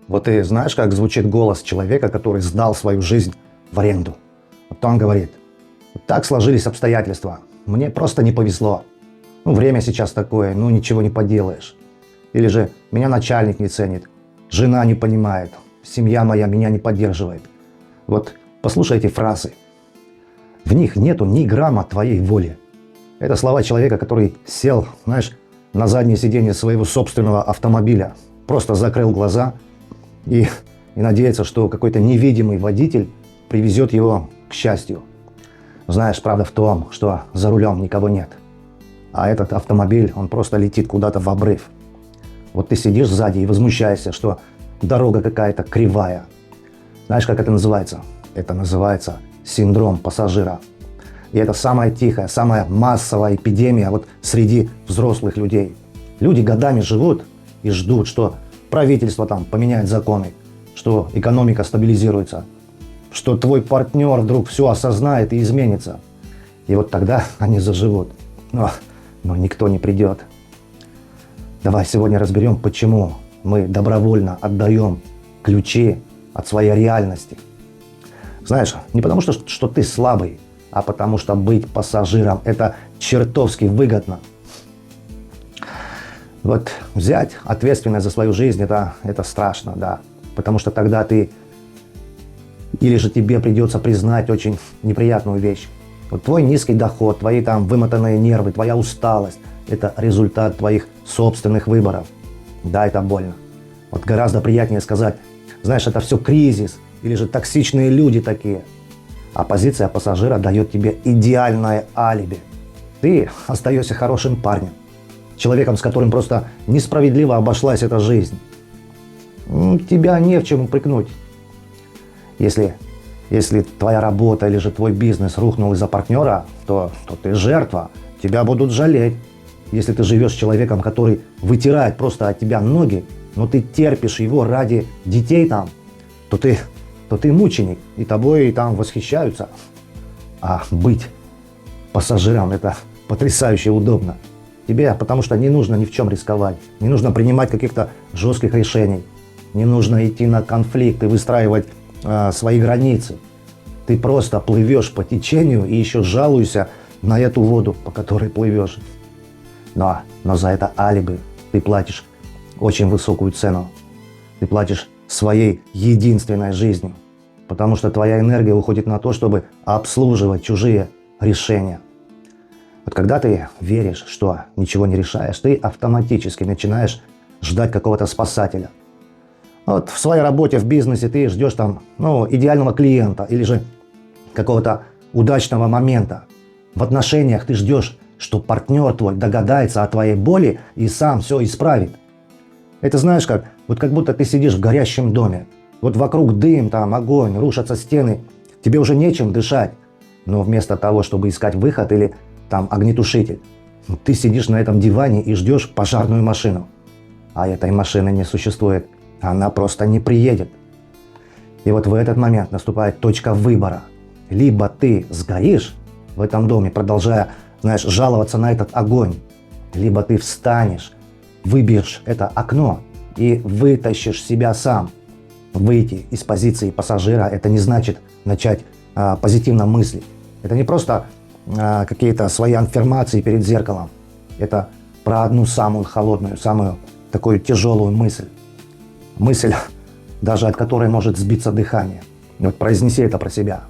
Вот ты знаешь, как звучит голос человека, который сдал свою жизнь в аренду? Вот он говорит: вот так сложились обстоятельства, мне просто не повезло. Ну, время сейчас такое, ну ничего не поделаешь. Или же меня начальник не ценит, жена не понимает, семья моя меня не поддерживает. Вот послушай эти фразы. В них нету ни грамма твоей воли. Это слова человека, который сел, знаешь, на заднее сиденье своего собственного автомобиля, просто закрыл глаза и надеется, что какой-то невидимый водитель привезет его к счастью. Знаешь, правда в том, что за рулем никого нет. А этот автомобиль, он просто летит куда-то в обрыв. Вот ты сидишь сзади и возмущаешься, что дорога какая-то кривая. Знаешь, как это называется? Это называется синдром пассажира. И это самая тихая, самая массовая эпидемия вот среди взрослых людей. Люди годами живут и ждут, что правительство там поменяет законы, что экономика стабилизируется, что твой партнер вдруг все осознает и изменится. И вот тогда они заживут. Но никто не придет. Давай сегодня разберем, почему мы добровольно отдаем ключи от своей реальности. Знаешь, не потому что ты слабый, а потому что быть пассажиром – это чертовски выгодно. Вот взять ответственность за свою жизнь – это страшно, да. Потому что тогда ты, или же тебе придется признать очень неприятную вещь. Вот твой низкий доход, твои там вымотанные нервы, твоя усталость – это результат твоих собственных выборов. Да, это больно. Вот гораздо приятнее сказать: знаешь, это все кризис, или же токсичные люди такие. А позиция пассажира дает тебе идеальное алиби. Ты остаешься хорошим парнем, человеком, с которым просто несправедливо обошлась эта жизнь. Тебя не в чем упрекнуть. Если твоя работа или же твой бизнес рухнул из-за партнера, то ты жертва, тебя будут жалеть. Если ты живешь с человеком, который вытирает просто от тебя ноги, но ты терпишь его ради детей там, то ты мученик, и тобой там восхищаются. А быть пассажиром – это потрясающе удобно. Тебе, потому что не нужно ни в чем рисковать, не нужно принимать каких-то жестких решений, не нужно идти на конфликт и выстраивать свои границы. Ты просто плывешь по течению и еще жалуешься на эту воду, по которой плывешь. Но за это алиби ты платишь очень высокую цену. Ты платишь своей единственной жизнью, потому что твоя энергия уходит на то, чтобы обслуживать чужие решения. Вот когда ты веришь, что ничего не решаешь, ты автоматически начинаешь ждать какого-то спасателя. Вот в своей работе, в бизнесе ты ждешь там, идеального клиента или же какого-то удачного момента. В отношениях ты ждешь, что партнер твой догадается о твоей боли и сам все исправит. Это знаешь как? Вот как будто ты сидишь в горящем доме. Вот вокруг дым, там огонь, рушатся стены. Тебе уже нечем дышать. Но вместо того, чтобы искать выход или там огнетушитель, ты сидишь на этом диване и ждешь пожарную машину. А этой машины не существует. Она просто не приедет. И вот в этот момент наступает точка выбора. Либо ты сгоришь в этом доме, продолжая, жаловаться на этот огонь, либо ты встанешь, выбьешь это окно и вытащишь себя сам. Выйти из позиции пассажира – это не значит начать позитивно мыслить. Это не просто какие-то свои аффирмации перед зеркалом. Это про одну самую холодную, самую такую тяжелую мысль. Мысль, даже от которой может сбиться дыхание. Вот произнеси это про себя.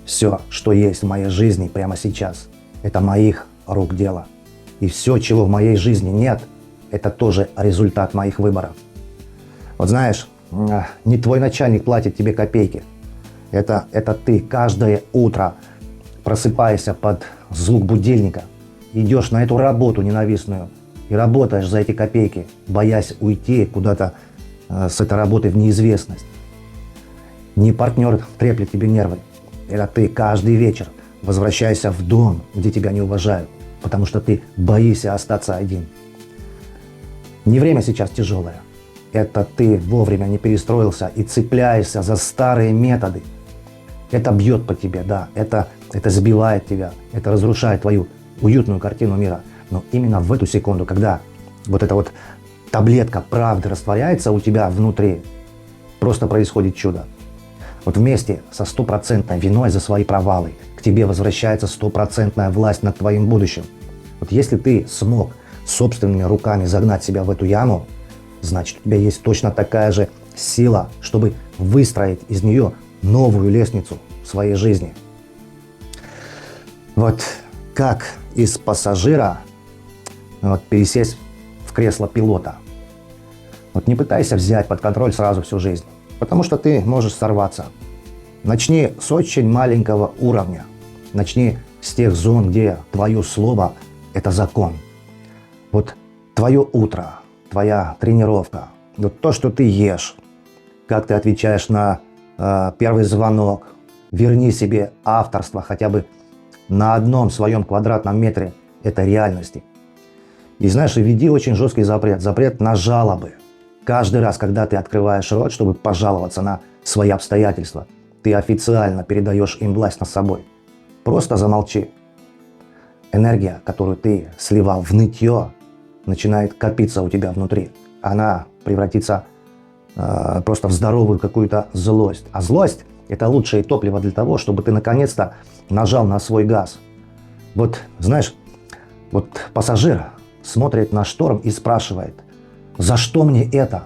Все, что есть в моей жизни прямо сейчас, это моих рук дело. И все, чего в моей жизни нет, это тоже результат моих выборов. Вот знаешь, не твой начальник платит тебе копейки. Это ты каждое утро просыпаешься под звук будильника, идешь на эту работу ненавистную и работаешь за эти копейки, боясь уйти куда-то с этой работы в неизвестность. Не партнер треплет тебе нервы. Это ты каждый вечер возвращаешься в дом, где тебя не уважают, потому что ты боишься остаться один. Не время сейчас тяжелое. Это ты вовремя не перестроился и цепляешься за старые методы. Это бьет по тебе, да, это сбивает тебя, это разрушает твою уютную картину мира. Но именно в эту секунду, когда вот эта вот таблетка правды растворяется у тебя внутри, просто происходит чудо. Вот вместе со стопроцентной виной за свои провалы к тебе возвращается стопроцентная власть над твоим будущим. Вот если ты смог собственными руками загнать себя в эту яму, значит, у тебя есть точно такая же сила, чтобы выстроить из нее новую лестницу в своей жизни. Вот как из пассажира пересесть в кресло пилота. Вот не пытайся взять под контроль сразу всю жизнь, потому что ты можешь сорваться. Начни с очень маленького уровня. Начни с тех зон, где твое слово – это закон. Вот твое утро, твоя тренировка, вот то, что ты ешь, как ты отвечаешь на первый звонок, верни себе авторство хотя бы на одном своем квадратном метре этой реальности. И знаешь, введи очень жесткий запрет на жалобы. Каждый раз, когда ты открываешь рот, чтобы пожаловаться на свои обстоятельства, ты официально передаешь им власть над собой. Просто замолчи. Энергия, которую ты сливал в нытье, начинает копиться у тебя внутри. Она превратится просто в здоровую какую-то злость. А злость – это лучшее топливо для того, чтобы ты наконец-то нажал на свой газ. Вот, знаешь, вот пассажир смотрит на шторм и спрашивает: за что мне это?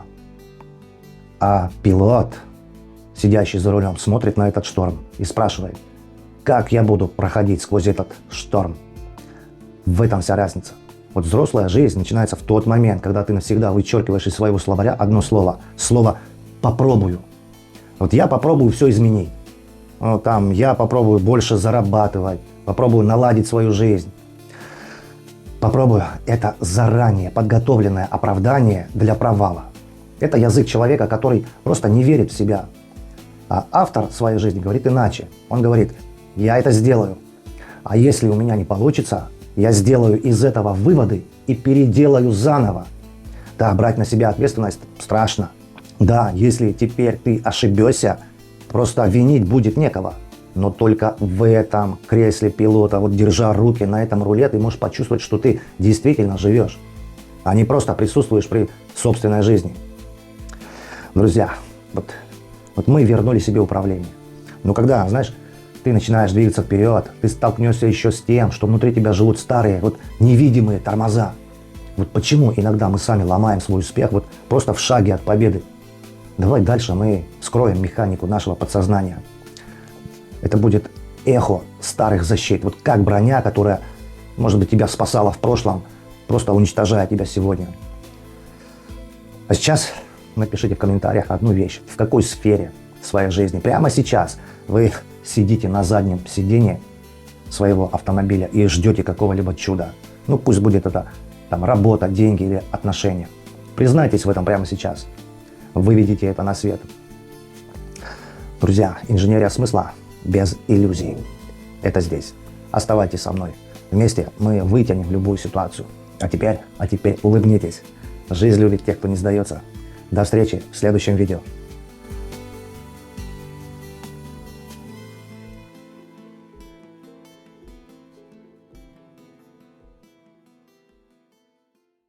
А пилот, сидящий за рулем, смотрит на этот шторм и спрашивает: как я буду проходить сквозь этот шторм? В этом вся разница. Вот взрослая жизнь начинается в тот момент, когда ты навсегда вычеркиваешь из своего словаря одно слово. Слово «попробую». Вот я попробую все изменить. Я попробую больше зарабатывать, попробую наладить свою жизнь. Попробую – это заранее подготовленное оправдание для провала. Это язык человека, который просто не верит в себя. А автор своей жизни говорит иначе. Он говорит: я это сделаю. А если у меня не получится, я сделаю из этого выводы и переделаю заново. Да, брать на себя ответственность страшно. Да, если теперь ты ошибешься, просто винить будет некого. Но только в этом кресле пилота, вот держа руки на этом руле, ты можешь почувствовать, что ты действительно живешь, а не просто присутствуешь при собственной жизни. Друзья, вот мы вернули себе управление. Но когда, знаешь, ты начинаешь двигаться вперед, ты столкнешься еще с тем, что внутри тебя живут старые, невидимые тормоза. Вот почему иногда мы сами ломаем свой успех просто в шаге от победы. Давай дальше мы вскроем механику нашего подсознания. Это будет эхо старых защит. Вот как броня, которая, может быть, тебя спасала в прошлом, просто уничтожая тебя сегодня. А сейчас напишите в комментариях одну вещь. В какой сфере своей жизни прямо сейчас вы сидите на заднем сиденье своего автомобиля и ждете какого-либо чуда? Пусть будет это работа, деньги или отношения. Признайтесь в этом прямо сейчас. Выведите это на свет. Друзья, инженерия смысла без иллюзий. Это здесь. Оставайтесь со мной. Вместе мы вытянем любую ситуацию. А теперь улыбнитесь. Жизнь любит тех, кто не сдается. До встречи в следующем видео.